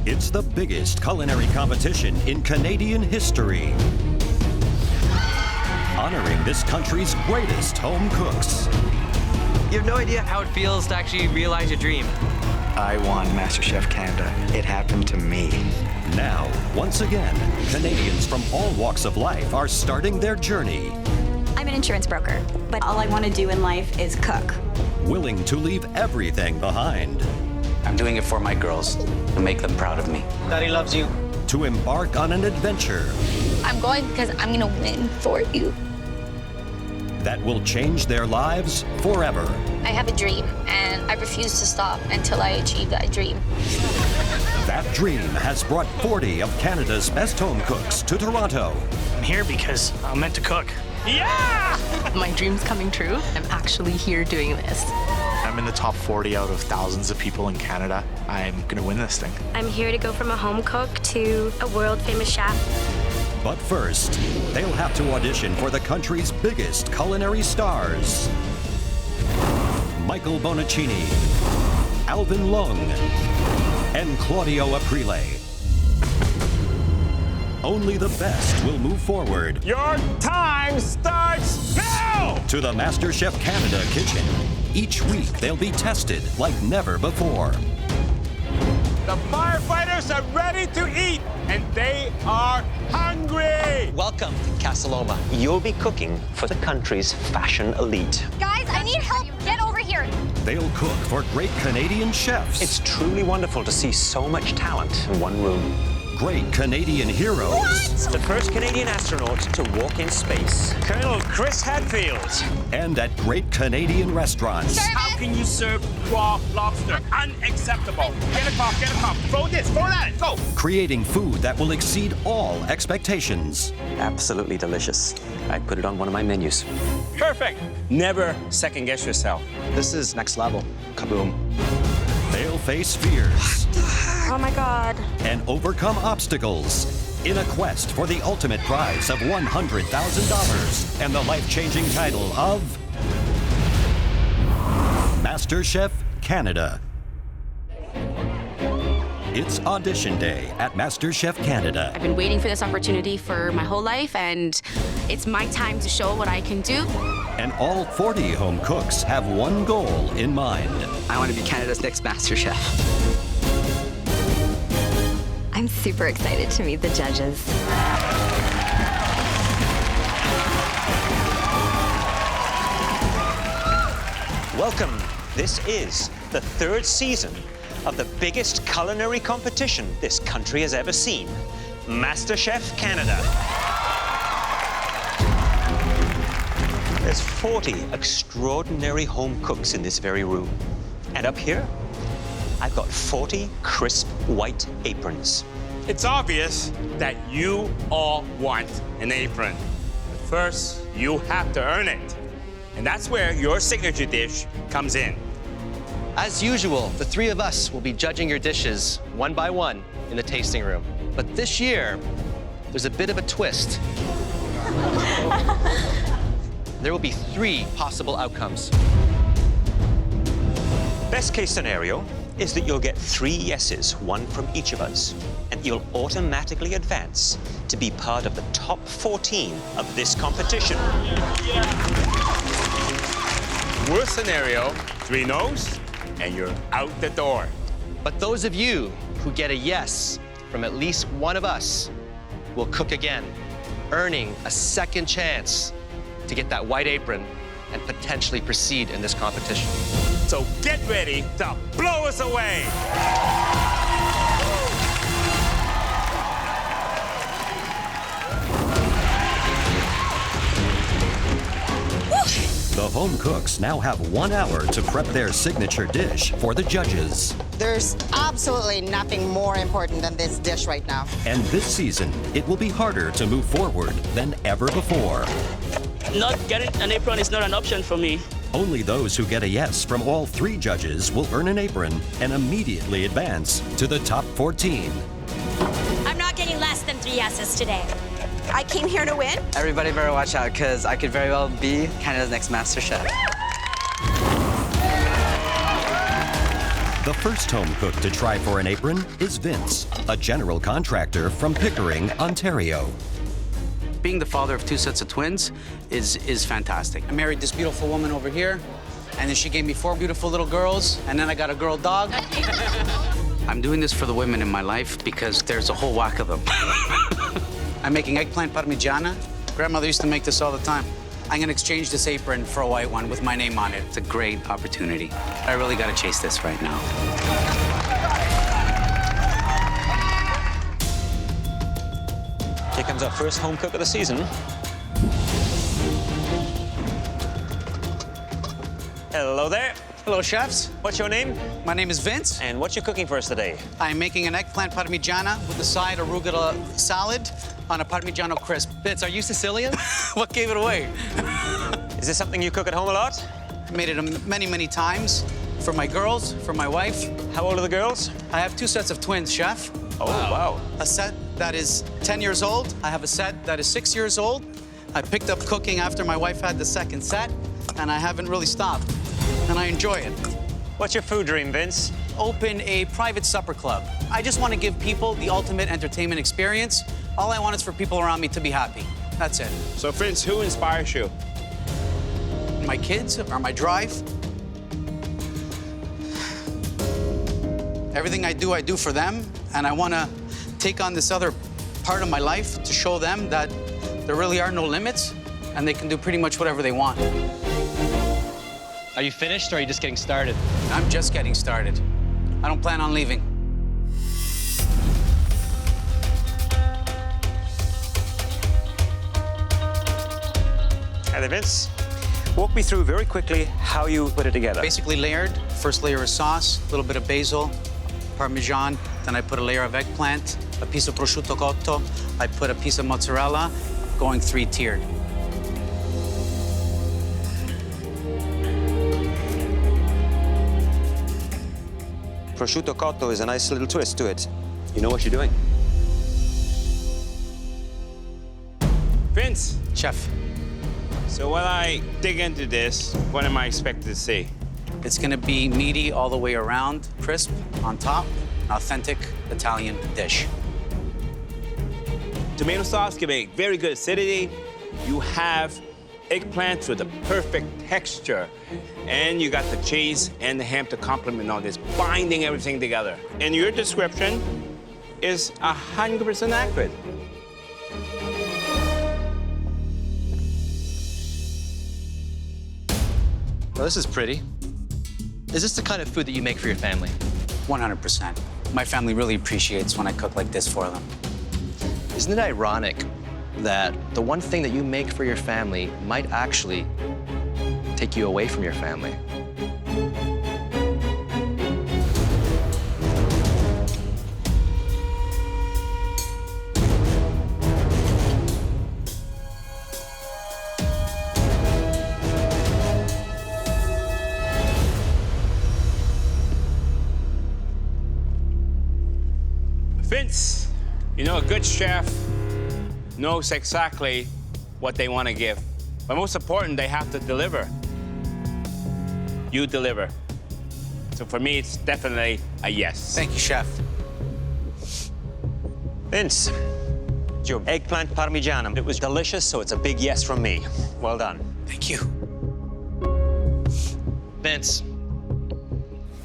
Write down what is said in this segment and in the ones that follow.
It's the biggest culinary competition in Canadian history, honoring this country's greatest home cooks. You have no idea how it feels to actually realize your dream. I won MasterChef Canada. It happened to me. Now, once again, Canadians from all walks of life are starting their journey. I'm an insurance broker, but all I want to do in life is cook. Willing to leave everything behind. I'm doing it for my girls, to make them proud of me. Daddy loves you. To embark on an adventure. I'm going because I'm gonna win for you. That will change their lives forever. I have a dream, and I refuse to stop until I achieve that dream. That dream has brought 40 of Canada's best home cooks to Toronto. I'm here because I'm meant to cook. Yeah! My dream's coming true. I'm actually here doing this. I'm in the top 40 out of thousands of people in Canada. I'm gonna win this thing. I'm here to go from a home cook to a world-famous chef. But first, they'll have to audition for the country's biggest culinary stars. Michael Bonacini, Alvin Leung, and Claudio Aprile. Only the best will move forward. Your time starts now! To the MasterChef Canada kitchen. Each week, they'll be tested like never before. The firefighters are ready to eat, and they are hungry! Welcome to Casa Loma. You'll be cooking for the country's fashion elite. Guys, I need help. Get over here. They'll cook for great Canadian chefs. It's truly wonderful to see so much talent in one room. Great Canadian heroes. What? The first Canadian astronaut to walk in space. Colonel Chris Hadfield. And at great Canadian restaurants. How can you serve raw lobster? Unacceptable. Get a cup, get a cup. Throw this, throw that, go. Creating food that will exceed all expectations. Absolutely delicious. I'd put it on one of my menus. Perfect. Never second guess yourself. This is next level. Kaboom. They'll face fears. Oh my God. And overcome obstacles in a quest for the ultimate prize of $100,000 and the life-changing title of MasterChef Canada. It's audition day at MasterChef Canada. I've been waiting for this opportunity for my whole life, and it's my time to show what I can do. And all 40 home cooks have one goal in mind. I want to be Canada's next MasterChef. I'm super excited to meet the judges. Welcome. This is the third season of the biggest culinary competition this country has ever seen, MasterChef Canada. There's 40 extraordinary home cooks in this very room. And up here, I've got 40 crisp white aprons. It's obvious that you all want an apron. But first, you have to earn it. And that's where your signature dish comes in. As usual, the three of us will be judging your dishes one by one in the tasting room. But this year, there's a bit of a twist. There will be 3 possible outcomes. Best case scenario is that you'll get 3 yeses, one from each of us, and you'll automatically advance to be part of the top 14 of this competition. Worst scenario, 3 no's, and you're out the door. But those of you who get a yes from at least one of us will cook again, earning a second chance to get that white apron and potentially proceed in this competition. So get ready to blow us away. The home cooks now have 1 hour to prep their signature dish for the judges. There's absolutely nothing more important than this dish right now. And this season, it will be harder to move forward than ever before. Not getting an apron is not an option for me. Only those who get a yes from all 3 judges will earn an apron and immediately advance to the top 14. I'm not getting less than 3 yeses today. I came here to win. Everybody better watch out, because I could very well be Canada's next MasterChef. The first home cook to try for an apron is Vince, a general contractor from Pickering, Ontario. Being the father of 2 sets of twins is fantastic. I married this beautiful woman over here, and then she gave me 4 beautiful little girls, and then I got a girl dog. I'm doing this for the women in my life because there's a whole whack of them. I'm making eggplant parmigiana. Grandmother used to make this all the time. I'm gonna exchange this apron for a white one with my name on it. It's a great opportunity. I really gotta chase this right now. Here comes our first home cook of the season. Hello there. Hello, chefs. What's your name? My name is Vince. And what you cooking for us today? I'm making an eggplant parmigiana with a side arugula salad on a parmigiano crisp. Vince, are you Sicilian? What gave it away? Is this something you cook at home a lot? Made it many, many times for my girls, for my wife. How old are the girls? I have 2 sets of twins, chef. Oh, wow. A set that is 10 years old. I have a set that is 6 years old. I picked up cooking after my wife had the second set, and I haven't really stopped. And I enjoy it. What's your food dream, Vince? Open a private supper club. I just want to give people the ultimate entertainment experience. All I want is for people around me to be happy. That's it. So, Vince, who inspires you? My kids or my drive. Everything I do for them. And I want to take on this other part of my life to show them that there really are no limits and they can do pretty much whatever they want. Are you finished or are you just getting started? I'm just getting started. I don't plan on leaving. Hi there, Vince. Walk me through very quickly how you put it together. Basically layered. First layer is sauce, a little bit of basil, Parmesan. Then I put a layer of eggplant, a piece of prosciutto cotto. I put a piece of mozzarella, going 3-tiered. Prosciutto cotto is a nice little twist to it. You know what you're doing. Vince. Chef. So when I dig into this, what am I expected to see? It's gonna be meaty all the way around, crisp on top, an authentic Italian dish. Tomato sauce give a very good acidity. You have eggplants with a perfect texture. And you got the cheese and the ham to complement all this, binding everything together. And your description is 100% accurate. Well, this is pretty. Is this the kind of food that you make for your family? 100%. My family really appreciates when I cook like this for them. Isn't it ironic that the one thing that you make for your family might actually take you away from your family? Vince, you know, a good chef knows exactly what they want to give. But most important, they have to deliver. You deliver. So for me, it's definitely a yes. Thank you, chef. Vince, it's your eggplant parmigiana. It was delicious, so it's a big yes from me. Well done. Thank you. Vince,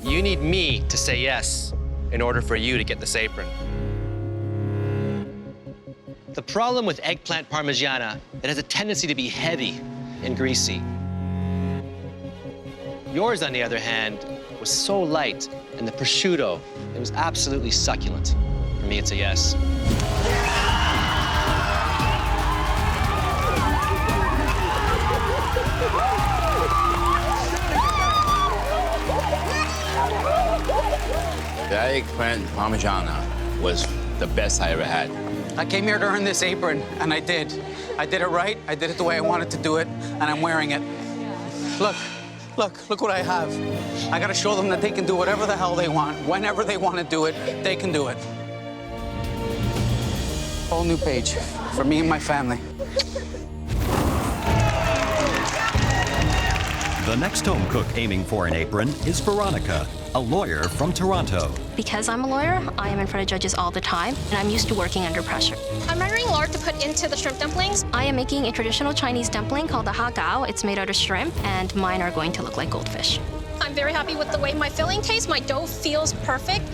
you need me to say yes in order for you to get this apron. The problem with eggplant parmigiana, it has a tendency to be heavy and greasy. Yours, on the other hand, was so light, and the prosciutto, it was absolutely succulent. For me, it's a yes. The eggplant parmigiana was the best I ever had. I came here to earn this apron, and I did. I did it right, I did it the way I wanted to do it, and I'm wearing it. Look what I have. I gotta show them that they can do whatever the hell they want. Whenever they want to do it, they can do it. Whole new page for me and my family. The next home cook aiming for an apron is Veronica, a lawyer from Toronto. Because I'm a lawyer, I am in front of judges all the time, and I'm used to working under pressure. I'm rendering lard to put into the shrimp dumplings. I am making a traditional Chinese dumpling called the hagao. It's made out of shrimp, and mine are going to look like goldfish. I'm very happy with the way my filling tastes. My dough feels perfect.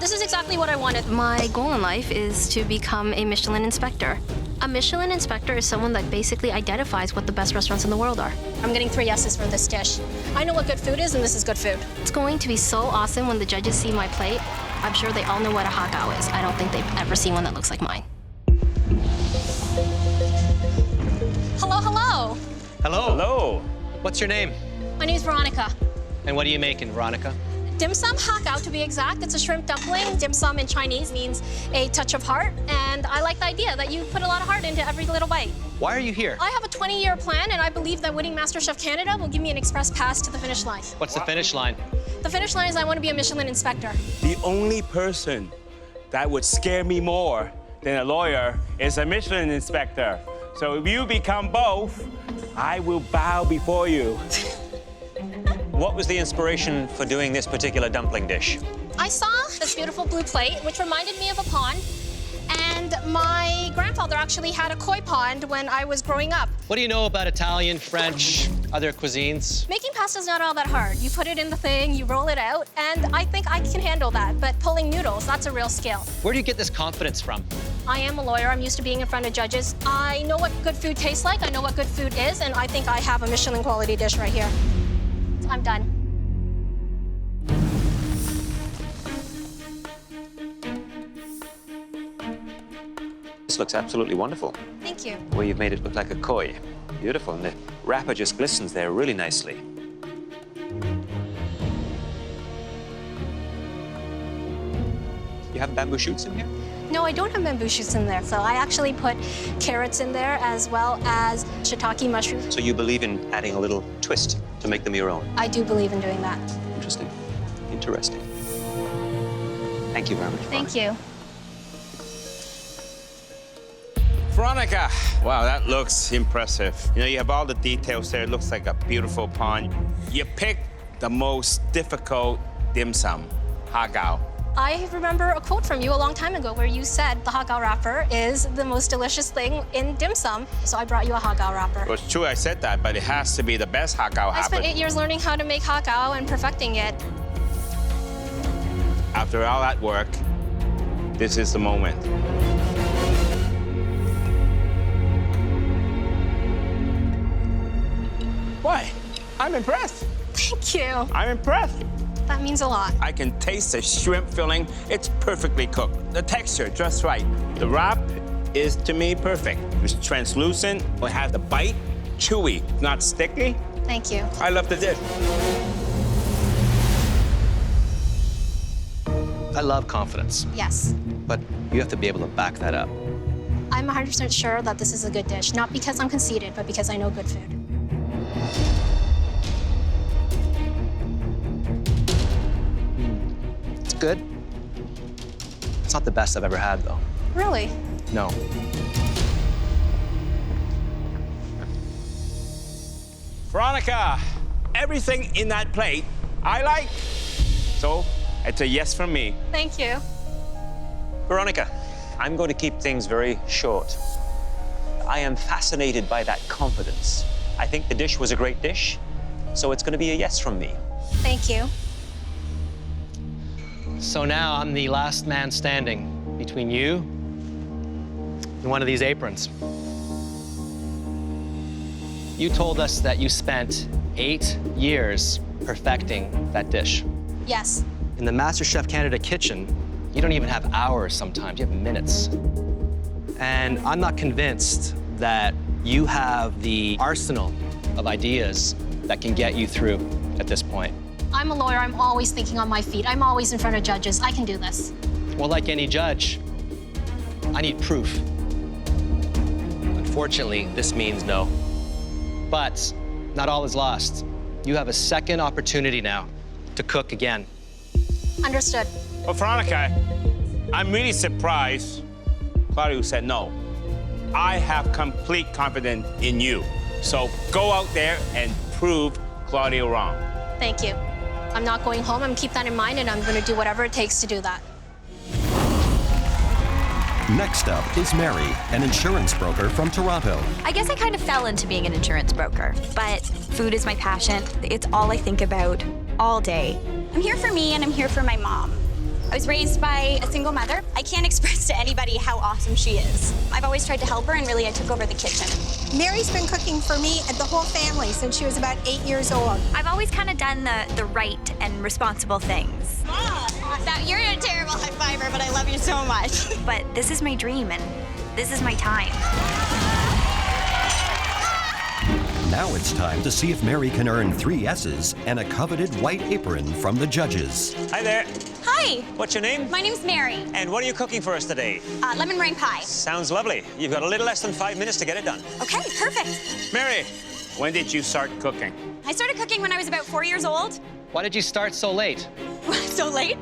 This is exactly what I wanted. My goal in life is to become a Michelin inspector. A Michelin inspector is someone that basically identifies what the best restaurants in the world are. I'm getting 3 yeses for this dish. I know what good food is, and this is good food. It's going to be so awesome when the judges see my plate. I'm sure they all know what a hagao is. I don't think they've ever seen one that looks like mine. Hello, hello. Hello. Hello. What's your name? My name is Veronica. And what are you making, Veronica? Dim sum hagao, to be exact. It's a shrimp dumpling. Dim sum in Chinese means a touch of heart, and I like the idea that you put a lot of heart into every little bite. Why are you here? I have a 20-year plan, and I believe that winning MasterChef Canada will give me an express pass to the finish line. What's the finish line? The finish line is I want to be a Michelin inspector. The only person that would scare me more than a lawyer is a Michelin inspector. So if you become both, I will bow before you. What was the inspiration for doing this particular dumpling dish? I saw this beautiful blue plate, which reminded me of a pond, and my grandfather actually had a koi pond when I was growing up. What do you know about Italian, French, other cuisines? Making pasta is not all that hard. You put it in the thing, you roll it out, and I think I can handle that. But pulling noodles, that's a real skill. Where do you get this confidence from? I am a lawyer. I'm used to being in front of judges. I know what good food tastes like. I know what good food is, and I think I have a Michelin quality dish right here. I'm done. This looks absolutely wonderful. Thank you. The way you've made it look like a koi. Beautiful, and the wrapper just glistens there really nicely. You have bamboo shoots in here? No, I don't have bamboo shoots in there. So I actually put carrots in there as well as shiitake mushrooms. So you believe in adding a little twist to make them your own? I do believe in doing that. Interesting. Interesting. Thank you very much. Thank you. Veronica, wow, that looks impressive. You know, you have all the details there. It looks like a beautiful pond. You picked the most difficult dim sum, hagao. I remember a quote from you a long time ago where you said the hagao wrapper is the most delicious thing in dim sum, so I brought you a hagao wrapper. Well, it's true I said that, but it has to be the best hagao I spent 8 years learning how to make hagao and perfecting it. After all that work, this is the moment. Why? I'm impressed. Thank you. I'm impressed. That means a lot. I can taste the shrimp filling. It's perfectly cooked. The texture, just right. The wrap is, to me, perfect. It's translucent. It has the bite, chewy, not sticky. Thank you. I love the dish. I love confidence, Yes. but you have to be able to back that up. I'm 100% sure that this is a good dish, not because I'm conceited, but because I know good food. It's good. It's not the best I've ever had, though. Really? No. Veronica, everything in that plate I like. So it's a yes from me. Thank you. Veronica, I'm going to keep things very short. I am fascinated by that confidence. I think the dish was a great dish, so it's going to be a yes from me. Thank you. So now I'm the last man standing between you and one of these aprons. You told us that you spent 8 years perfecting that dish. Yes. In the MasterChef Canada kitchen, you don't even have hours sometimes, you have minutes. And I'm not convinced that you have the arsenal of ideas that can get you through at this point. I'm a lawyer. I'm always thinking on my feet. I'm always in front of judges. I can do this. Well, like any judge, I need proof. Unfortunately, this means no. But not all is lost. You have a second opportunity now to cook again. Understood. Well, Veronica, I'm really surprised Claudio said no. I have complete confidence in you. So go out there and prove Claudio wrong. Thank you. I'm not going home. I'm keep that in mind, and I'm going to do whatever it takes to do that. Next up is Mary, an insurance broker from Toronto. I guess I kind of fell into being an insurance broker, but food is my passion. It's all I think about all day. I'm here for me and I'm here for my mom. I was raised by a single mother. I can't express to anybody how awesome she is. I've always tried to help her, and really I took over the kitchen. Mary's been cooking for me and the whole family since she was about 8 years old. I've always kind of done the right and responsible things. Now, you're a terrible high fiver, but I love you so much. But this is my dream, and this is my time. Now it's time to see if Mary can earn 3 S's and a coveted white apron from the judges. Hi there. Hi. What's your name? My name's Mary. And what are you cooking for us today? Lemon meringue pie. Sounds lovely. You've got a little less than 5 minutes to get it done. Okay, perfect. Mary, when did you start cooking? I started cooking when I was about 4 years old. Why did you start so late? So late?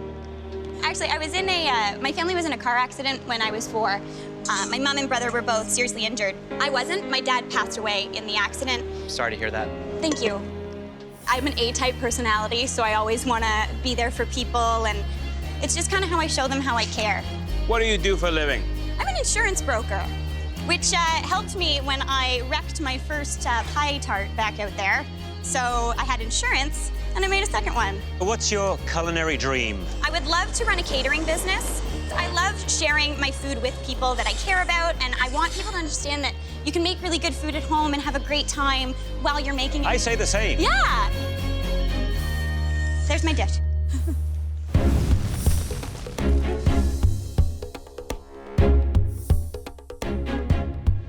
Actually, I was in my family was in a car accident when I was 4. My mom and brother were both seriously injured. I wasn't. My dad passed away in the accident. Sorry to hear that. Thank you. I'm an A-type personality, so I always want to be there for people, and it's just kind of how I show them how I care. What do you do for a living? I'm an insurance broker, which helped me when I wrecked my first pie tart back out there. So I had insurance, and I made a second one. What's your culinary dream? I would love to run a catering business. I love sharing my food with people that I care about, and I want people to understand that you can make really good food at home and have a great time while you're making it. I say the same. Yeah. There's my dish.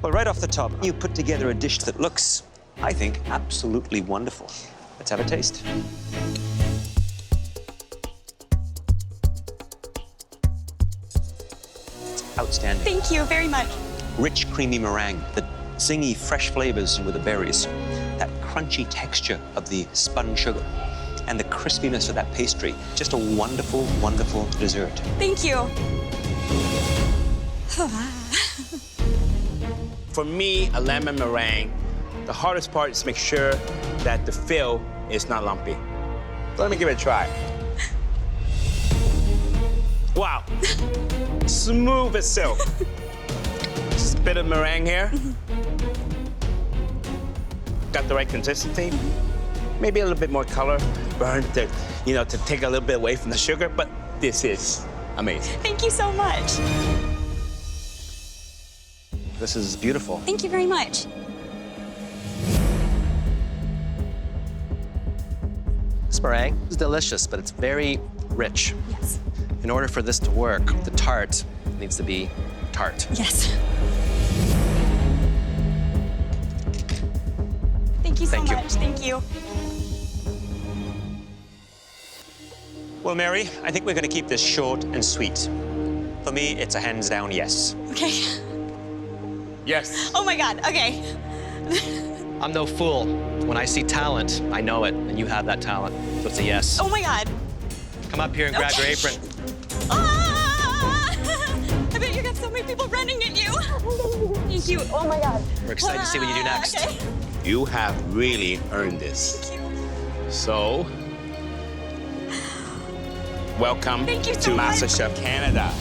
Well, right off the top, you put together a dish that looks, I think, absolutely wonderful. Let's have a taste. Outstanding. Thank you very much. Rich, creamy meringue, the zingy, fresh flavors with the berries, that crunchy texture of the spun sugar, and the crispiness of that pastry. Just a wonderful, wonderful dessert. Thank you. For me, a lemon meringue, the hardest part is to make sure that the fill is not lumpy. So let me give it a try. Wow. Smooth as silk. Just a bit of meringue here. Got the right consistency. Maybe a little bit more color, burnt to, to take a little bit away from the sugar, but this is amazing. Thank you so much. This is beautiful. Thank you very much. This meringue is delicious, but it's very rich. Yes. In order for this to work, the tart needs to be tart. Yes. Thank you so much. Thank you. Well, Mary, I think we're going to keep this short and sweet. For me, it's a hands down yes. Okay. Yes. Oh my God, okay. I'm no fool. When I see talent, I know it, and you have that talent, so it's a yes. Oh my God. Come up here and grab your apron. Ah! I bet you got so many people running at you. Thank you. Oh my God. We're excited to see what you do next. Okay. You have really earned this. Thank you. So, welcome Thank you to so much. MasterChef Canada.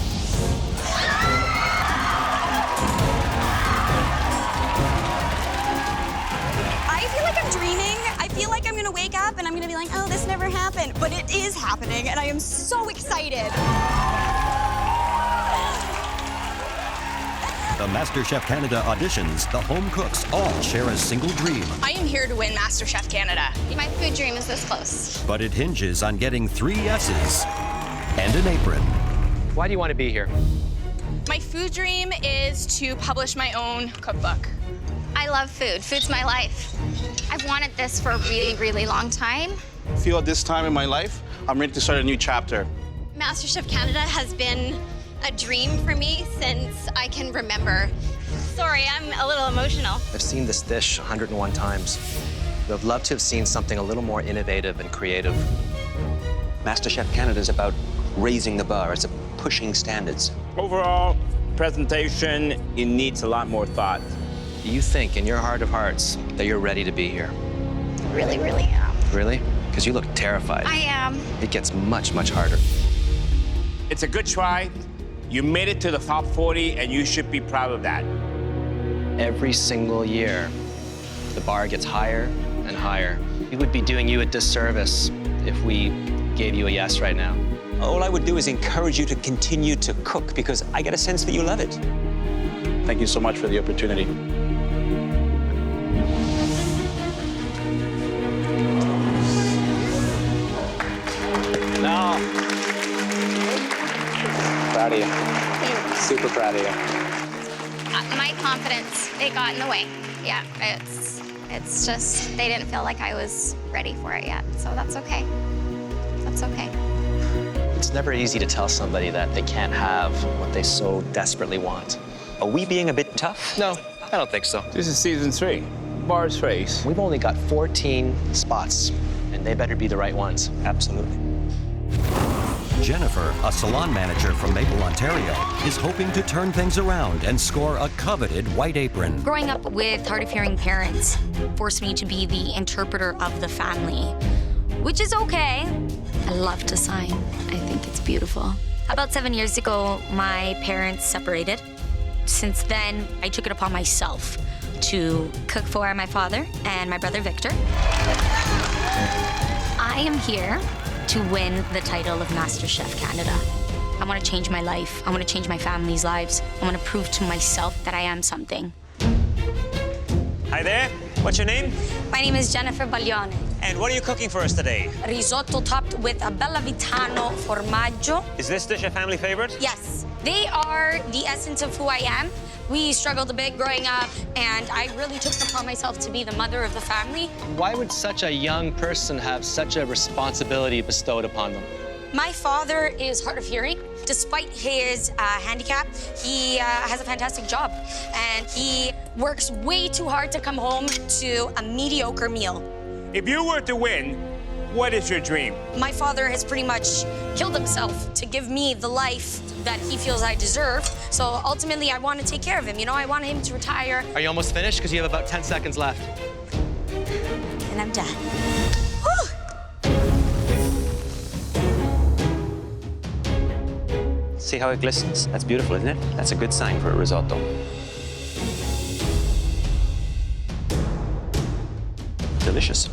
I feel like I'm dreaming. I feel like I'm gonna wake up and I'm gonna be like, oh, this never happened. But it is happening, and I am so excited. The MasterChef Canada auditions, the home cooks all share a single dream. I am here to win MasterChef Canada. My food dream is this close. But it hinges on getting 3 S's and an apron. Why do you want to be here? My food dream is to publish my own cookbook. I love food. Food's my life. I've wanted this for a really, really long time. I feel at this time in my life, I'm ready to start a new chapter. MasterChef Canada has been a dream for me since I can remember. Sorry, I'm a little emotional. I've seen this dish 101 times. I'd love to have seen something a little more innovative and creative. MasterChef Canada is about raising the bar. It's about pushing standards. Overall, presentation, it needs a lot more thought. Do you think in your heart of hearts that you're ready to be here? Really, really am. Really? Because you look terrified. I am. It gets much, much harder. It's a good try. You made it to the top 40, and you should be proud of that. Every single year, the bar gets higher and higher. We would be doing you a disservice if we gave you a yes right now. All I would do is encourage you to continue to cook because I get a sense that you love it. Thank you so much for the opportunity. No. Proud of you. Super proud of you. My confidence, it got in the way. Yeah, it's just, they didn't feel like I was ready for it yet, so that's okay. That's okay. It's never easy to tell somebody that they can't have what they so desperately want. Are we being a bit tough? No, I don't think so. This is season 3. Bar's race. We've only got 14 spots, and they better be the right ones. Absolutely. Jennifer, a salon manager from Maple, Ontario, is hoping to turn things around and score a coveted white apron. Growing up with hard-of-hearing parents forced me to be the interpreter of the family, which is okay. I love to sign. I think it's beautiful. About 7 years ago, my parents separated. Since then, I took it upon myself to cook for my father and my brother Victor. I am here to win the title of MasterChef Canada. I want to change my life. I want to change my family's lives. I want to prove to myself that I am something. Hi there. What's your name? My name is Jennifer Baglione. And what are you cooking for us today? Risotto topped with a Bella Vitano formaggio. Is this dish a family favorite? Yes, they are the essence of who I am. We struggled a bit growing up, and I really took it upon myself to be the mother of the family. Why would such a young person have such a responsibility bestowed upon them? My father is hard of hearing. Despite his handicap, he has a fantastic job, and he works way too hard to come home to a mediocre meal. If you were to win, what is your dream? My father has pretty much killed himself to give me the life that he feels I deserve. So ultimately, I want to take care of him. You know, I want him to retire. Are you almost finished? Because you have about 10 seconds left. And I'm done. See how it glistens? That's beautiful, isn't it? That's a good sign for a risotto. Delicious.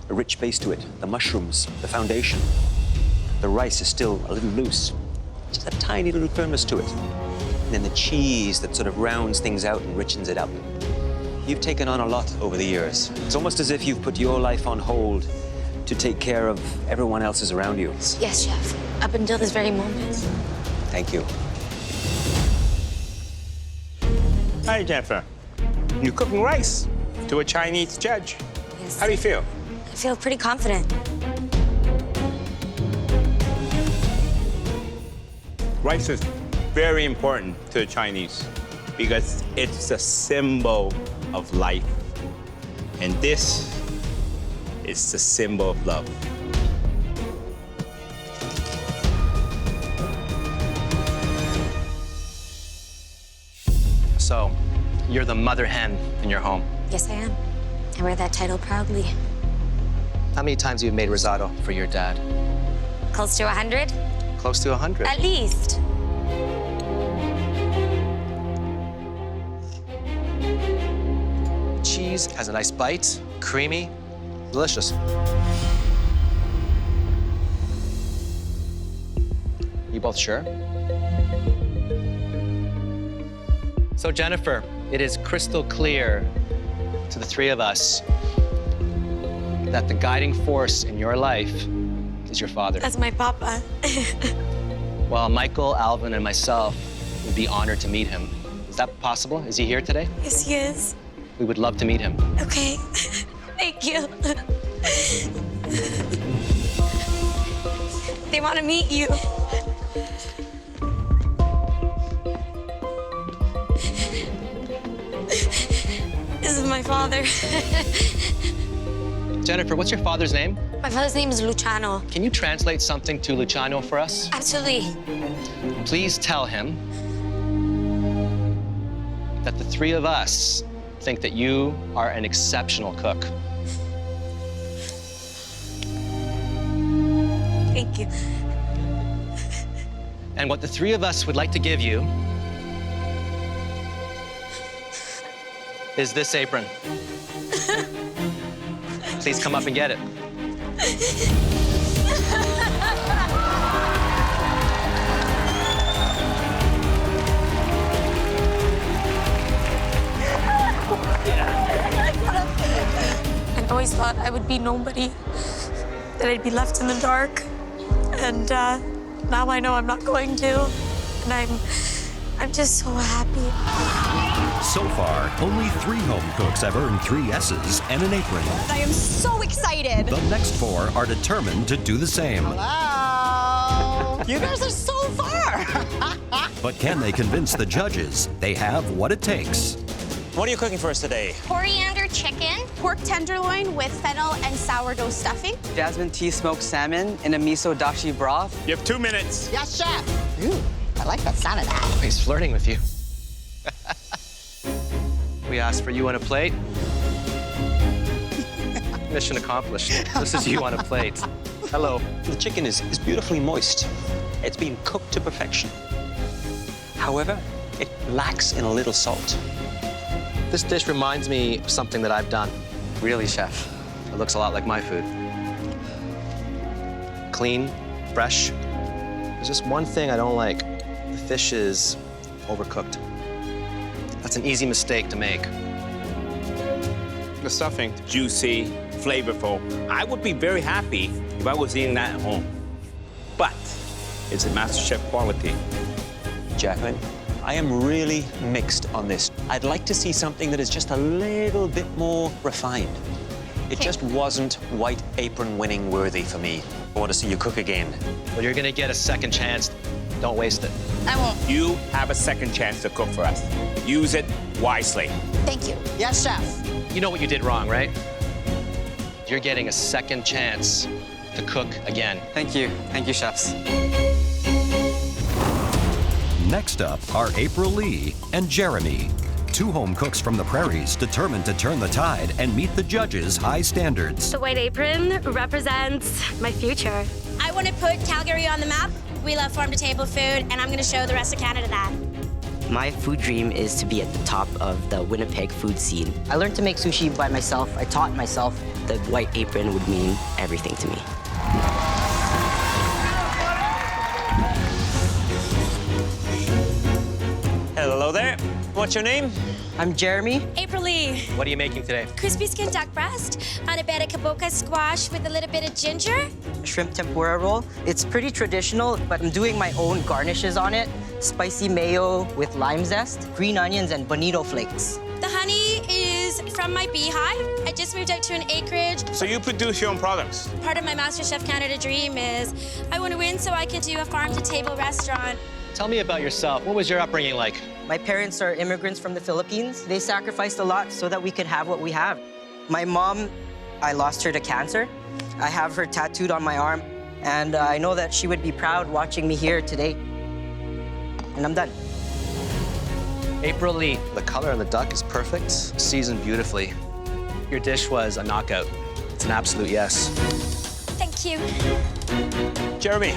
A rich base to it. The mushrooms, the foundation. The rice is still a little loose. Just a tiny little firmness to it. And then the cheese that sort of rounds things out and richens it up. You've taken on a lot over the years. It's almost as if you've put your life on hold to take care of everyone else's around you. Yes, Chef. Up until this very moment. Thank you. Hi, Jennifer. You're cooking rice to a Chinese judge. Yes. How do you feel? I feel pretty confident. Rice is very important to the Chinese because it's a symbol of life. And this is the symbol of love. So, you're the mother hen in your home. Yes, I am. I wear that title proudly. How many times have you made risotto for your dad? Close to 100? Close to 100. At least. Cheese has a nice bite, creamy, delicious. You both sure? So, Jennifer, it is crystal clear to the three of us that the guiding force in your life is your father. That's my papa. Well, Michael, Alvin, and myself would be honored to meet him. Is that possible? Is he here today? Yes, he is. We would love to meet him. Okay. Thank you. They want to meet you. This is my father. Jennifer, what's your father's name? My father's name is Luciano. Can you translate something to Luciano for us? Absolutely. Please tell him that the three of us think that you are an exceptional cook. Thank you. And what the three of us would like to give you is this apron. Please come up and get it. I always thought I would be nobody, that I'd be left in the dark. And now I know I'm not going to. And I'm just so happy. So far, only 3 home cooks have earned 3 S's and an apron. I am so excited. The next 4 are determined to do the same. Hello. You guys are so far. But can they convince the judges they have what it takes? What are you cooking for us today? Coriander chicken, pork tenderloin with fennel and sourdough stuffing. Jasmine tea smoked salmon in a miso dashi broth. You have 2 minutes. Yes, chef. Ooh, I like that sound of that. He's flirting with you. We asked for you on a plate. Mission accomplished. This is you on a plate. Hello. The chicken is beautifully moist. It's been cooked to perfection. However, it lacks in a little salt. This dish reminds me of something that I've done. Really, chef? It looks a lot like my food. Clean, fresh. There's just one thing I don't like. The fish is overcooked. That's an easy mistake to make. The stuffing, juicy, flavorful. I would be very happy if I was eating that at home. But it's a MasterChef quality. Jacqueline, I am really mixed on this. I'd like to see something that is just a little bit more refined. It just wasn't white apron winning worthy for me. I want to see you cook again. Well, you're gonna get a second chance. Don't waste it. I won't. You have a second chance to cook for us. Use it wisely. Thank you. Yes, chef. You know what you did wrong, right? You're getting a second chance to cook again. Thank you. Thank you, chefs. Next up are April Lee and Jeremy, 2 home cooks from the prairies determined to turn the tide and meet the judges' high standards. The white apron represents my future. I want to put Calgary on the map. We love farm-to-table food, and I'm going to show the rest of Canada that. My food dream is to be at the top of the Winnipeg food scene. I learned to make sushi by myself. I taught myself. The white apron would mean everything to me. Hello there. What's your name? I'm Jeremy. April Lee. What are you making today? Crispy skin duck breast on a bed of kaboka squash with a little bit of ginger. Shrimp tempura roll. It's pretty traditional, but I'm doing my own garnishes on it. Spicy mayo with lime zest, green onions, and bonito flakes. The honey is from my beehive. I just moved out to an acreage. So you produce your own products? Part of my MasterChef Canada dream is I want to win so I can do a farm-to-table restaurant. Tell me about yourself. What was your upbringing like? My parents are immigrants from the Philippines. They sacrificed a lot so that we could have what we have. My mom, I lost her to cancer. I have her tattooed on my arm, and I know that she would be proud watching me here today. And I'm done. April Lee. The color of the duck is perfect, seasoned beautifully. Your dish was a knockout. It's an absolute yes. Thank you. Jeremy.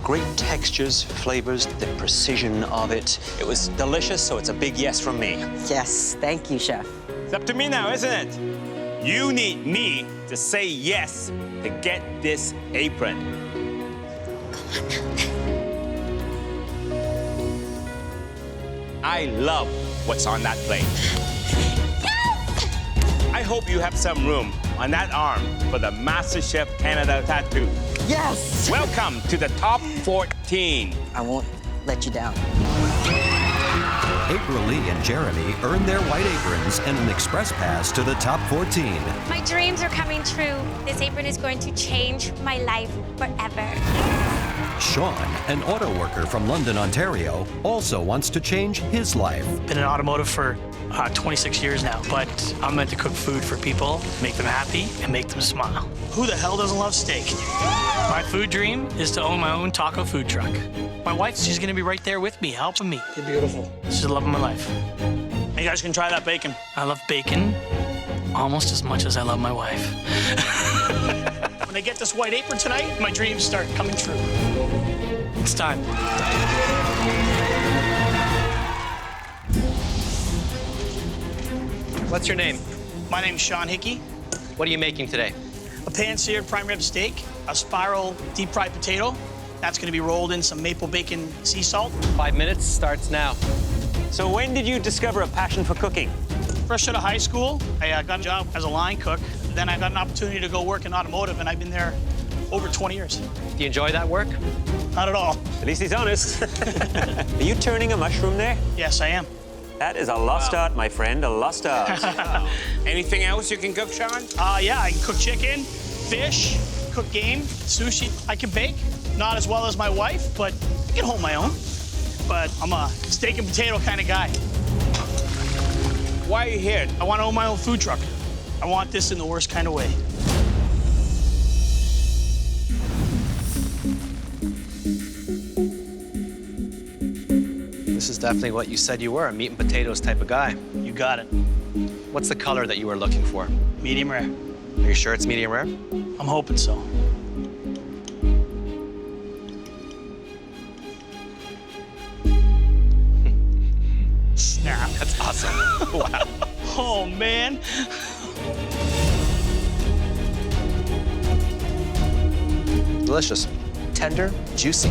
Great textures, flavors, the precision of it. It was delicious, so it's a big yes from me. Yes, thank you, chef. It's up to me now, isn't it? You need me to say yes to get this apron. I love what's on that plate. I hope you have some room on that arm for the MasterChef Canada tattoo. Yes! Welcome to the top 14. I won't let you down. April Lee and Jeremy earned their white aprons and an express pass to the top 14. My dreams are coming true. This apron is going to change my life forever. Sean, an auto worker from London, Ontario, also wants to change his life. Been in automotive for 26 years now, but I'm meant to cook food for people, make them happy, and make them smile. Who the hell doesn't love steak? My food dream is to own my own taco food truck. My wife, she's gonna be right there with me, helping me. You're beautiful. She's the love of my life. You guys can try that bacon. I love bacon almost as much as I love my wife. When I get this white apron tonight, my dreams start coming true. It's time. What's your name? My name's Sean Hickey. What are you making today? A pan-seared prime rib steak, a spiral deep-fried potato. That's going to be rolled in some maple bacon sea salt. 5 minutes starts now. So when did you discover a passion for cooking? Fresh out of high school, I got a job as a line cook. Then I got an opportunity to go work in automotive, and I've been there over 20 years. Do you enjoy that work? Not at all. At least he's honest. Are you turning a mushroom there? Yes, I am. That is a lost art, my friend, a lost art. Anything else you can cook, Sean? Yeah, I can cook chicken, fish, cook game, sushi. I can bake. Not as well as my wife, but I can hold my own. But I'm a steak and potato kind of guy. Why are you here? I want to own my own food truck. I want this in the worst kind of way. This is definitely what you said you were, a meat and potatoes type of guy. You got it. What's the color that you were looking for? Medium rare. Are you sure it's medium rare? I'm hoping so. Snap. That's awesome. Wow. Oh, man. Delicious. Tender, juicy,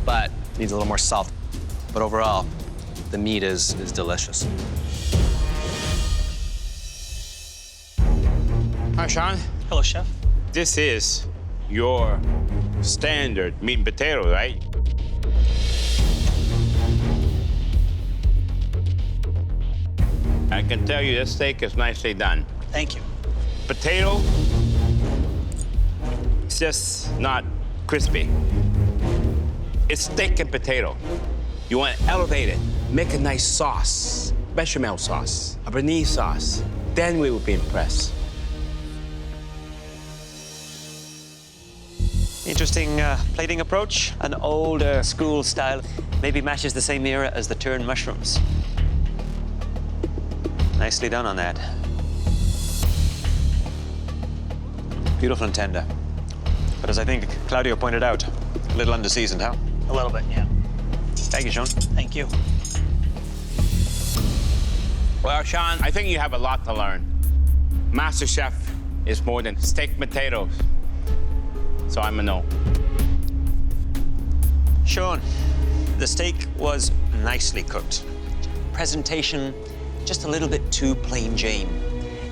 but needs a little more salt. But overall, the meat is delicious. Hi, Sean. Hello, chef. This is your standard meat and potato, right? I can tell you this steak is nicely done. Thank you. Potato, it's just not crispy. It's steak and potato. You want to elevate it, make a nice sauce, bechamel sauce, a béarnaise sauce. Then we will be impressed. Interesting plating approach, an older school style. Maybe matches the same era as the turned mushrooms. Nicely done on that. Beautiful and tender. But as I think Claudio pointed out, a little under-seasoned, huh? A little bit, yeah. Thank you, Sean. Thank you. Well, Sean, I think you have a lot to learn. MasterChef is more than steak and potatoes. So I'm a no. Sean, the steak was nicely cooked. Presentation, just a little bit too plain Jane.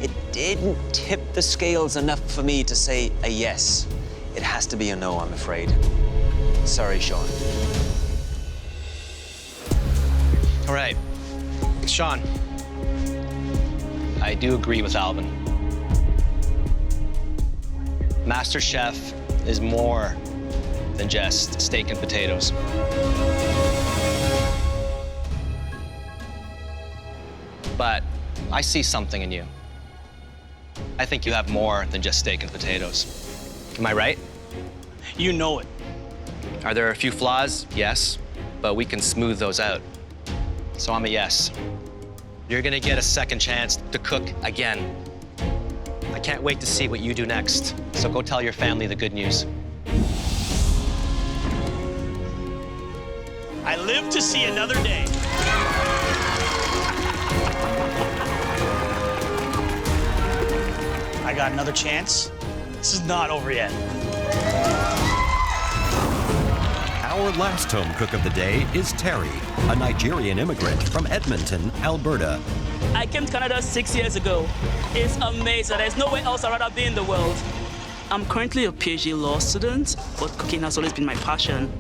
It didn't tip the scales enough for me to say a yes. It has to be a no, I'm afraid. Sorry, Sean. All right, Sean, I do agree with Alvin. MasterChef is more than just steak and potatoes. But I see something in you. I think you have more than just steak and potatoes. Am I right? You know it. Are there a few flaws? Yes, but we can smooth those out. So I'm a yes. You're gonna get a second chance to cook again. I can't wait to see what you do next. So go tell your family the good news. I live to see another day. I got another chance. This is not over yet. Our last home cook of the day is Terry, a Nigerian immigrant from Edmonton, Alberta. I came to Canada 6 years ago. It's amazing. There's nowhere else I'd rather be in the world. I'm currently a PhD law student, but cooking has always been my passion.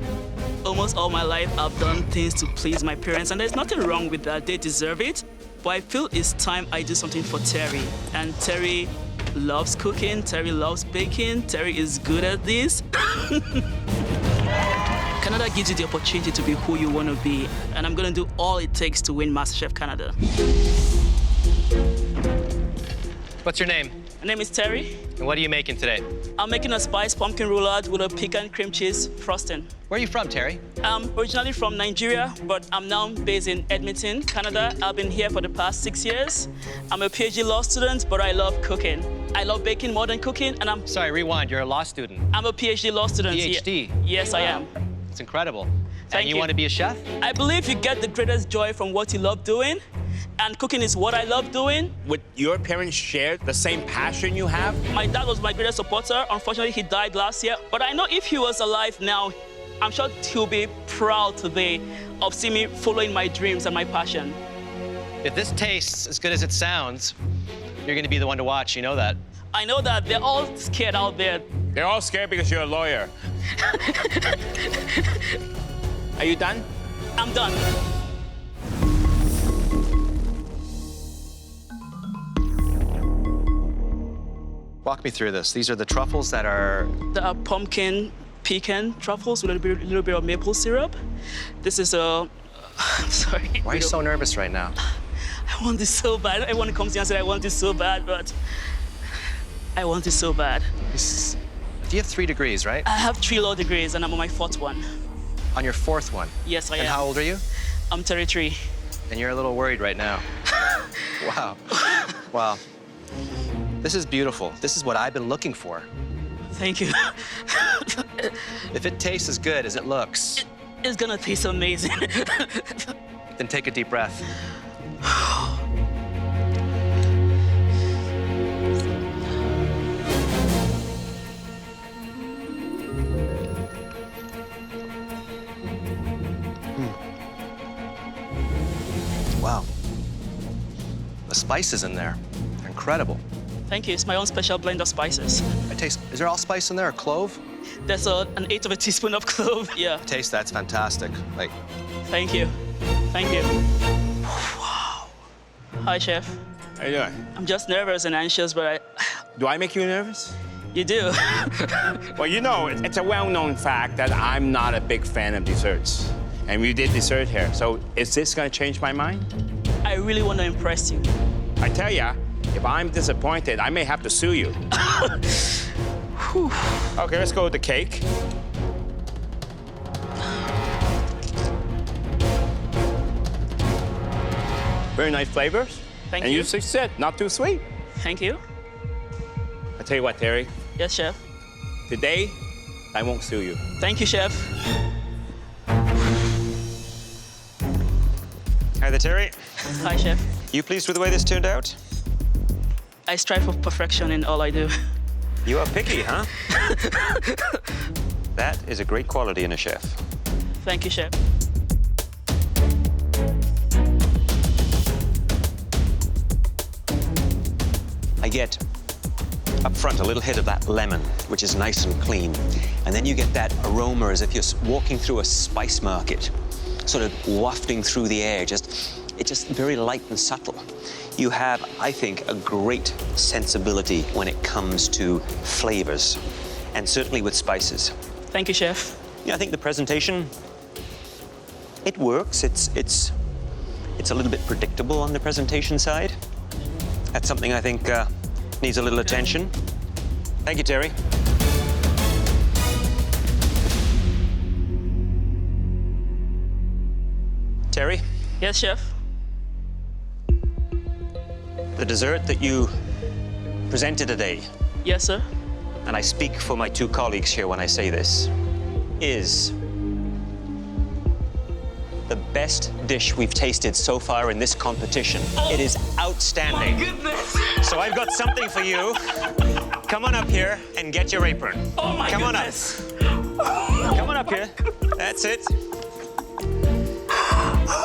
Almost all my life, I've done things to please my parents, and there's nothing wrong with that. They deserve it. But I feel it's time I do something for Terry. And Terry loves cooking. Terry loves baking. Terry is good at this. Canada gives you the opportunity to be who you want to be, and I'm going to do all it takes to win MasterChef Canada. What's your name? My name is Terry. And what are you making today? I'm making a spiced pumpkin roulade with a pecan cream cheese frosting. Where are you from, Terry? I'm originally from Nigeria, but I'm now based in Edmonton, Canada. I've been here for the past 6 years. I'm a PhD law student, but I love cooking. I love baking more than cooking, and I'm... Sorry, rewind. You're a law student. I'm a PhD law student. PhD? Yes, I am. It's incredible. Thank And you want to be a chef? I believe you get the greatest joy from what you love doing, and cooking is what I love doing. Would your parents share the same passion you have? My dad was my greatest supporter. Unfortunately, he died last year. But I know if he was alive now, I'm sure he'll be proud today of seeing me following my dreams and my passion. If this tastes as good as it sounds, you're going to be the one to watch. You know that. I know that. They're all scared out there. They're all scared because you're a lawyer. Are you done? I'm done. Walk me through this. These are the truffles that are... The pumpkin pecan truffles with a little bit of maple syrup. This is a... I'm sorry. Why are you so nervous right now? I want this so bad. Everyone comes here and says, I want this so bad, but I want this so bad. You have 3 degrees, right? I have 3 law degrees, and I'm on my 4th one. On your 4th one? Yes, I am. And how old are you? I'm 33. And you're a little worried right now. Wow. Wow. This is beautiful. This is what I've been looking for. Thank you. If it tastes as good as it looks... It's gonna taste amazing. Then take a deep breath. Wow. The spices in there, they're incredible. Thank you. It's my own special blend of spices. Is there allspice in there, or clove? There's an 1/8 of a teaspoon of clove, yeah. Taste, that's fantastic. Like. Thank you. Thank you. Wow. Hi, Chef. How you doing? I'm just nervous and anxious, but Do I make you nervous? You do. Well, you know, it's a well-known fact that I'm not a big fan of desserts. And we did dessert here. So is this gonna change my mind? I really want to impress you. I tell ya, if I'm disappointed, I may have to sue you. Okay, let's go with the cake. Very nice flavors. Thank and you. And you said not too sweet. Thank you. I tell you what, Terry. Yes, Chef. Today, I won't sue you. Thank you, Chef. Hi there, Terry. Hi, Chef. You pleased with the way this turned out? I strive for perfection in all I do. You are picky, huh? That is a great quality in a chef. Thank you, Chef. I get up front a little hit of that lemon, which is nice and clean. And then you get that aroma as if you're walking through a spice market, sort of wafting through the air. It's just very light and subtle. You have, I think, a great sensibility when it comes to flavors, and certainly with spices. Thank you, Chef. Yeah, I think the presentation, it works. It's a little bit predictable on the presentation side. That's something I think needs a little attention. Thank you, Terry. Terry? Yes, Chef? The dessert that you presented today. Yes, sir. And I speak for my 2 colleagues here when I say this, is the best dish we've tasted so far in this competition. Oh, it is outstanding. My goodness. So I've got something for you. Come on up here and get your apron. Oh, my Come goodness. on up. Come on up here. That's it.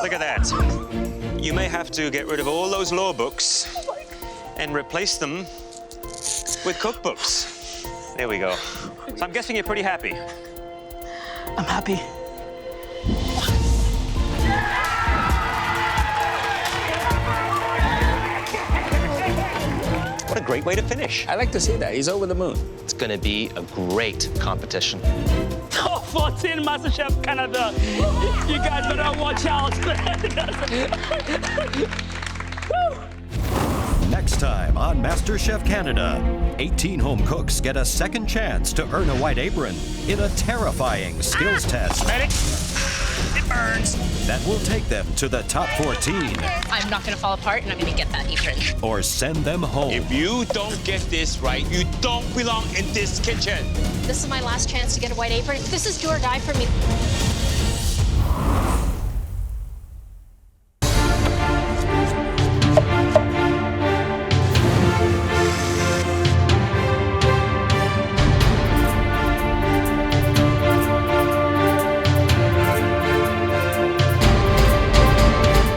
Look at that. You may have to get rid of all those law books and replace them with cookbooks. There we go. So I'm guessing you're pretty happy. I'm happy. What a great way to finish. I like to see that. He's over the moon. It's gonna be a great competition. Top 14 MasterChef Canada. You guys better watch out. Next time on MasterChef Canada, 18 home cooks get a second chance to earn a white apron in a terrifying skills test. It burns. That will take them to the top 14 I'm not going to fall apart, and I'm going to get that apron. or send them home. If you don't get this right, you don't belong in this kitchen. This is my last chance to get a white apron. This is do or die for me.